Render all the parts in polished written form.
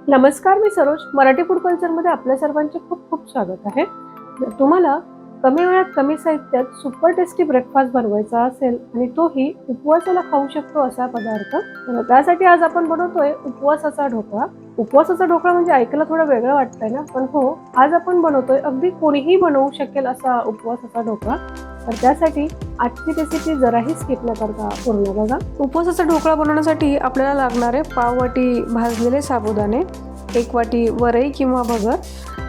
नमस्कार, मी सरोज. मराठी फूड कल्चरमध्ये आपल्या सर्वांचे खूप खूप स्वागत आहे. जर तुम्हाला कमी वेळात कमी साहित्यात सुपर टेस्टी ब्रेकफास्ट बनवायचा असेल आणि तोही उपवासाला खाऊ शकतो असा पदार्थ, तर त्यासाठी आज आपण बनवतोय उपवासाचा ढोकळा. उपवासाचा ढोकळा म्हणजे ऐकायला थोडं वेगळं वाटतंय ना, पण हो, आज आपण बनवतोय अगदी कोणीही बनवू शकेल असा उपवासाचा ढोकळा. तर त्यासाठी आजची रेसिपी जराही स्किप न करता पूर्ण बघा. उपवासाचा ढोकळा बनवण्यासाठी आपल्याला लागणारे पाव वाटी भाजलेले साबुदाणे, 1 वाटी वरई किंवा भगर,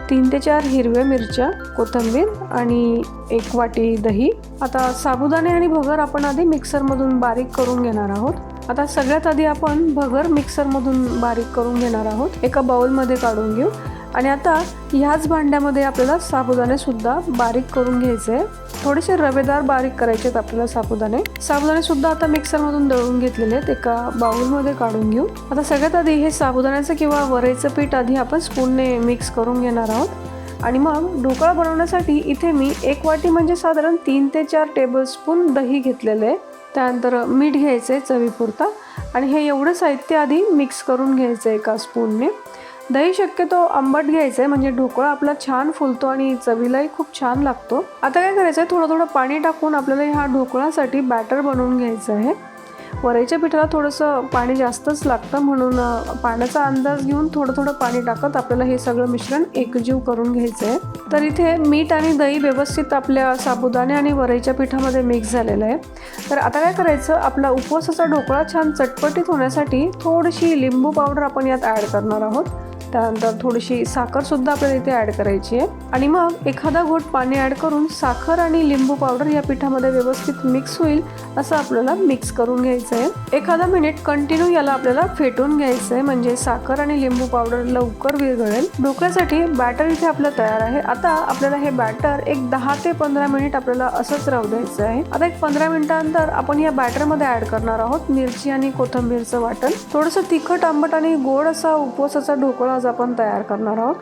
3 ते 4 हिरव्या मिरच्या, कोथिंबीर आणि 1 वाटी दही. आता साबुदाणे आणि भगर आपण आधी मिक्सरमधून बारीक करून घेणार आहोत. आता सगळ्यात आधी आपण भगर मिक्सरमधून बारीक करून घेणार आहोत. एका बाउलमध्ये काढून घेऊ आणि आता ह्याच भांड्यामध्ये आपल्याला साबुदाणे सुद्धा बारीक करून घ्यायचे. थोडेसे रवेदार बारीक करायचे आहेत आपल्याला साबुदाणे सुद्धा आता मिक्सरमधून दळून घेतलेले आहेत. एका बाउलमध्ये काढून घेऊ. आता सगळ्यात आधी हे साबुदाण्याचं किंवा वरईचं पीठ आधी आपण स्पूनने मिक्स करून घेणार आहोत आणि मग ढोकळा बनवण्यासाठी इथे मी 1 वाटी म्हणजे साधारण 3 ते 4 टेबलस्पून दही घेतलेलं आहे. त्यानंतर मीठ घ्यायचं आहे चवीपुरता आणि हे एवढं साहित्य आधी मिक्स करून घ्यायचं आहे एका स्पूनने. दही शक्यतो आंबट घ्यायचं आहे म्हणजे ढोकळा आपला छान फुलतो आणि चवीलाही खूप छान लागतो. आता काय करायचं आहे, थोडं थोडं पाणी टाकून आपल्याला ह्या ढोकळ्यासाठी बॅटर बनवून घ्यायचं आहे. वरईच्या पिठाला थोडंसं पाणी जास्तच लागतं म्हणून पाण्याचा अंदाज घेऊन थोडं थोडं पाणी टाकत आपल्याला हे सगळं मिश्रण एकजीव करून घ्यायचं आहे. तर इथे मीठ आणि दही व्यवस्थित आपल्या साबुदाणे आणि वरईच्या पिठामध्ये मिक्स झालेलं आहे. तर आता काय करायचं, आपला उपवासाचा ढोकळा छान चटपटीत होण्यासाठी थोडीशी लिंबू पावडर आपण यात ॲड करणार आहोत. त्यानंतर थोडीशी साखरसुद्धा आपल्याला इथे ॲड करायची आहे आणि मग एखादा घोट पाणी ॲड करून साखर आणि लिंबू पावडर या पिठामध्ये व्यवस्थित मिक्स होईल असं आपल्याला मिक्स करून घ्यायचं आहे. एखादा मिनिट कंटिन्यू याला आपल्याला फेटून घ्यायचं आहे म्हणजे साखर आणि लिंबू पावडर लवकर विरघळेल. ढोकळ्यासाठी बॅटर इथे आपलं तयार आहे. आता आपल्याला हे बॅटर एक 10 ते 15 मिनिट आपल्याला असंच राहू द्यायचं आहे. आता एक 15 मिनिटांनंतर आपण या बॅटरमध्ये ॲड करणार आहोत मिरची आणि कोथिंबीरचं वाटण. थोडंसं तिखट, आंबट आणि गोड असा उपवासाचा ढोकळा आपण तयार करणार आहोत.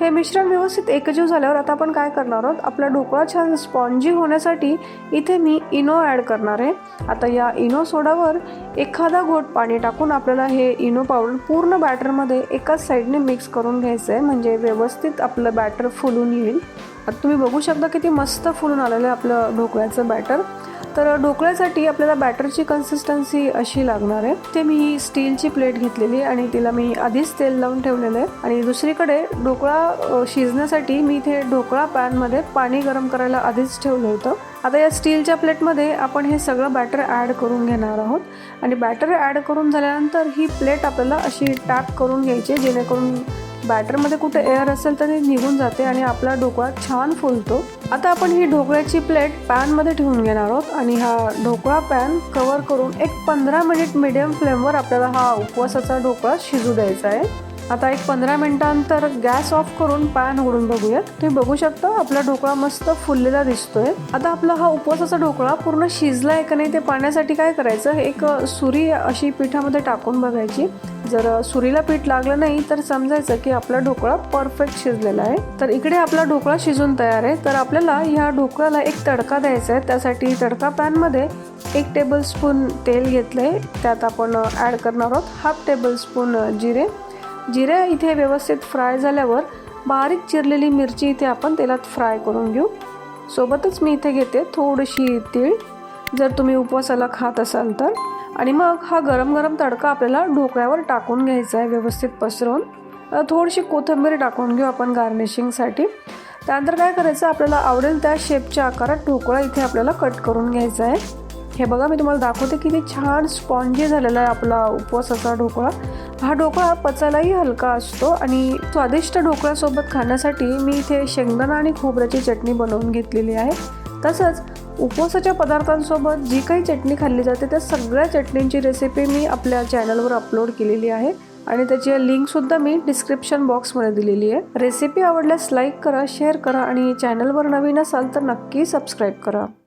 हे मिश्रण व्यवस्थित एकजीव झाल्यावर आता आपण काय करणार आहोत, आपला ढोकळा छान स्पॉन्जी होण्यासाठी इथे मी इनो ॲड करणार आहे. आता या इनो सोडावर एखादा घोट पाणी टाकून आपल्याला हे इनो पावडर पूर्ण बॅटरमध्ये एकाच साईडने मिक्स करून घ्यायचं आहे म्हणजे व्यवस्थित आपलं बॅटर फुलून येईल. आता तुम्ही बघू शकता किती मस्त फुलून आलेलं आहे आपलं ढोकळ्याचं बॅटर. तर ढोकळ्यासाठी आपल्याला बॅटरची कन्सिस्टन्सी अशी लागणार आहे. ते मी स्टीलची प्लेट घेतलेली आणि तिला मी आधीच तेल लावून ठेवलेलं आहे आणि दुसरीकडे ढोकळा शिजण्यासाठी मी इथे ढोकळा पॅनमध्ये पाणी गरम करायला आधीच ठेवलं होतं. आता या स्टीलच्या प्लेटमध्ये आपण हे सगळं बॅटर ॲड करून घेणार आहोत आणि बॅटर ॲड करून झाल्यानंतर ही प्लेट आपल्याला अशी टॅप करून घ्यायची जेणेकरून बॅटरमध्ये कुठे एअर असेल तर ते निघून जाते आणि आपला ढोकळा छान फुलतो. आता आपण ही ढोकळ्याची प्लेट पॅनमध्ये ठेवून घेणार आहोत आणि हा ढोकळा पॅन कव्हर करून एक 15 मिनिट मीडियम फ्लेमवर आपल्याला हा उपवासाचा ढोकळा शिजू द्यायचा आहे. आता एक 15 मिनिटांनंतर गॅस ऑफ करून पॅन उघडून बघूयात. तुम्ही बघू शकता आपला ढोकळा मस्त फुललेला दिसतोय. आता आपला हा उपवासाचा ढोकळा पूर्ण शिजला आहे का नाही ते पाहण्यासाठी काय करायचं, एक सुरी अशी पिठामध्ये टाकून बघायची. जर सुरीला पीठ लागलं नाही तर समजायचं की आपला ढोकळा परफेक्ट शिजलेला आहे. तर इकडे आपला ढोकळा शिजून तयार आहे. तर आपल्याला ह्या ढोकळ्याला एक तडका द्यायचा आहे. त्यासाठी तडका पॅनमध्ये 1 टेबलस्पून तेल घेतलंय. त्यात आपण ॲड करणार आहोत 1/2 टेबलस्पून जिरे इथे व्यवस्थित फ्राय झाल्यावर बारीक चिरलेली मिरची इथे आपण तेलात फ्राय करून घेऊ. सोबतच मी इथे घेते थोडीशी तीळ जर तुम्ही उपवासाला खात असाल तर. आणि मग हा गरम गरम तडका आपल्याला ढोकळ्यावर टाकून घ्यायचा आहे व्यवस्थित पसरवून. थोडीशी कोथिंबीर टाकून घेऊ आपण गार्निशिंगसाठी. त्यानंतर काय करायचं, आपल्याला आवडेल त्या शेपच्या आकारात ढोकळा इथे आपल्याला कट करून घ्यायचा आहे. हे बघा मी तुम्हाला दाखवते किती छान स्पॉन्जी झालेला आहे आपला उपवासाचा ढोकळा. हा ढोकळा पचायलाही हलका असतो आणि स्वादिष्ट ढोकळ्यासोबत खाण्यासाठी मी इथे शेंगदाणा आणि खोबऱ्याची चटणी बनवून घेतलेली आहे. तसंच उपवासाच्या पदार्थांसोबत जी काही चटणी खाल्ली जाते त्या सगळ्या चटणींची रेसिपी मी आपल्या चॅनलवर अपलोड केलेली आहे आणि त्याची लिंकसुद्धा मी डिस्क्रिप्शन बॉक्समध्ये दिलेली आहे. रेसिपी आवडल्यास लाईक करा, शेअर करा आणि चॅनलवर नवीन असाल तर नक्की सबस्क्राईब करा.